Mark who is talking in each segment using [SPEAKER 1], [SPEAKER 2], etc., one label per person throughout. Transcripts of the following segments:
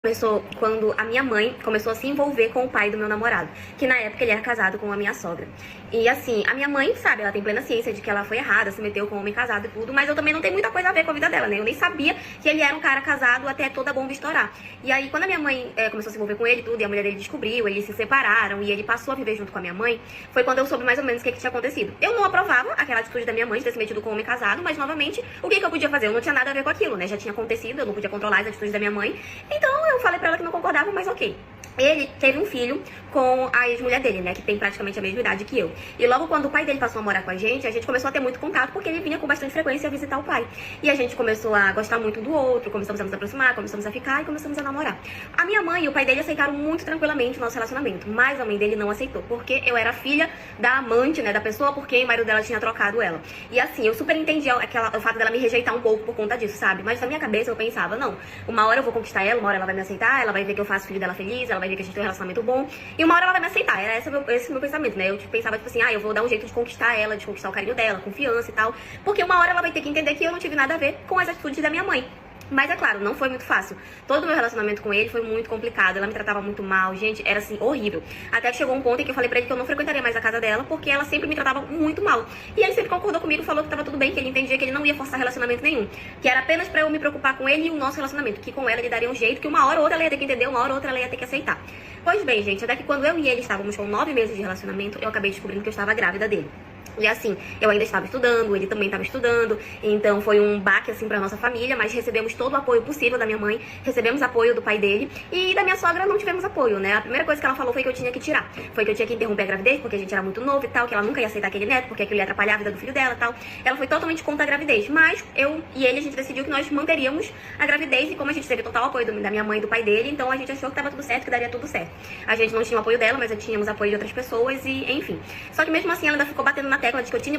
[SPEAKER 1] Começou quando a minha mãe começou a se envolver com o pai do meu namorado, que na época ele era casado com a minha sogra. E assim, a minha mãe, sabe, ela tem plena ciência de que ela foi errada, se meteu com um homem casado e tudo, mas eu também não tenho muita coisa a ver com a vida dela, né? Eu nem sabia que ele era um cara casado até toda a bomba estourar. E aí, quando a minha mãe começou a se envolver com ele e tudo, e a mulher dele descobriu, eles se separaram e ele passou a viver junto com a minha mãe, foi quando eu soube mais ou menos o que tinha acontecido. Eu não aprovava aquela atitude da minha mãe de ter se metido com um homem casado, mas novamente, o que eu podia fazer? Eu não tinha nada a ver com aquilo, né? Já tinha acontecido, eu não podia controlar as atitudes da minha mãe. Então eu falei pra ela que não concordava, mas ok. Ele teve um filho com a ex-mulher dele, né, que tem praticamente a mesma idade que eu. E logo quando o pai dele passou a morar com a gente começou a ter muito contato, porque ele vinha com bastante frequência visitar o pai. E a gente começou a gostar muito do outro, começamos a nos aproximar, começamos a ficar e começamos a namorar. A minha mãe e o pai dele aceitaram muito tranquilamente o nosso relacionamento, mas a mãe dele não aceitou, porque eu era filha da amante, né, da pessoa por quem o marido dela tinha trocado ela. E assim, eu super entendi o fato dela me rejeitar um pouco por conta disso, sabe? Mas na minha cabeça eu pensava, não, uma hora eu vou conquistar ela, uma hora ela vai me aceitar, ela vai ver que eu faço o filho dela feliz, ela vai ver que a gente tem um relacionamento bom, e uma hora ela vai me aceitar. Era esse meu pensamento, né? Eu pensava, tipo assim, eu vou dar um jeito de conquistar ela, de conquistar o carinho dela, confiança e tal, porque uma hora ela vai ter que entender que eu não tive nada a ver com as atitudes da minha mãe. Mas é claro, não foi muito fácil. Todo o meu relacionamento com ele foi muito complicado. Ela me tratava muito mal, gente, era assim, horrível. Até que chegou um ponto em que eu falei pra ele que eu não frequentaria mais a casa dela, porque ela sempre me tratava muito mal. E ele sempre concordou comigo, falou que tava tudo bem, que ele entendia que ele não ia forçar relacionamento nenhum. Que era apenas pra eu me preocupar com ele e o nosso relacionamento. Que com ela ele daria um jeito, que uma hora ou outra ela ia ter que entender, uma hora ou outra ela ia ter que aceitar. Pois bem, gente, até que quando eu e ele estávamos com 9 meses de relacionamento, eu acabei descobrindo que eu estava grávida dele. E assim, eu ainda estava estudando, ele também estava estudando, então foi um baque assim pra nossa família, mas recebemos todo o apoio possível da minha mãe, recebemos apoio do pai dele, e da minha sogra não tivemos apoio, né? A primeira coisa que ela falou foi que eu tinha que tirar, foi que eu tinha que interromper a gravidez, porque a gente era muito novo e tal, que ela nunca ia aceitar aquele neto, porque aquilo ia atrapalhar a vida do filho dela e tal. Ela foi totalmente contra a gravidez, mas eu e ele, a gente decidiu que nós manteríamos a gravidez, e como a gente teve total apoio da minha mãe e do pai dele, então a gente achou que tava tudo certo, que daria tudo certo. A gente não tinha o apoio dela, mas tínhamos apoio de outras pessoas e, enfim. Só que mesmo assim ela ainda ficou batendo na tecla de que eu tinha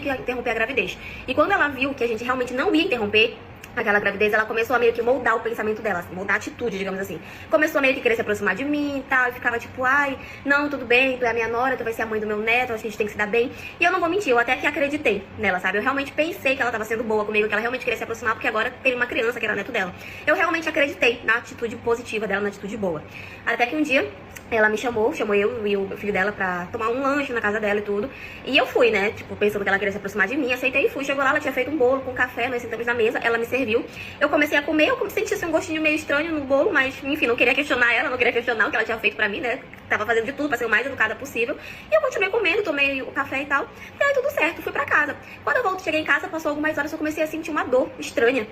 [SPEAKER 1] que interromper a gravidez. E quando ela viu que a gente realmente não ia interromper aquela gravidez, ela começou a meio que moldar o pensamento dela, assim, moldar a atitude, digamos assim. Começou a meio que querer se aproximar de mim e tal, e ficava tipo, não, tudo bem, tu é a minha nora, tu vai ser a mãe do meu neto, acho que a gente tem que se dar bem. E eu não vou mentir, eu até que acreditei nela, sabe? Eu realmente pensei que ela tava sendo boa comigo, que ela realmente queria se aproximar, porque agora teve uma criança que era neto dela. Eu realmente acreditei na atitude positiva dela, na atitude boa. Até que um dia ela me chamou eu e o filho dela pra tomar um lanche na casa dela e tudo. E eu fui, né, tipo, pensando que ela queria se aproximar de mim, aceitei e fui. Chegou lá, ela tinha feito um bolo com café, nós sentamos na mesa, ela me serviu. Eu comecei a comer, eu senti assim, um gostinho meio estranho no bolo, mas enfim, não queria questionar ela, não queria questionar o que ela tinha feito pra mim, né. Tava fazendo de tudo pra ser o mais educada possível. E eu continuei comendo, tomei o café e tal. E aí tudo certo, fui pra casa. Quando eu cheguei em casa, passou algumas horas, eu comecei a sentir uma dor estranha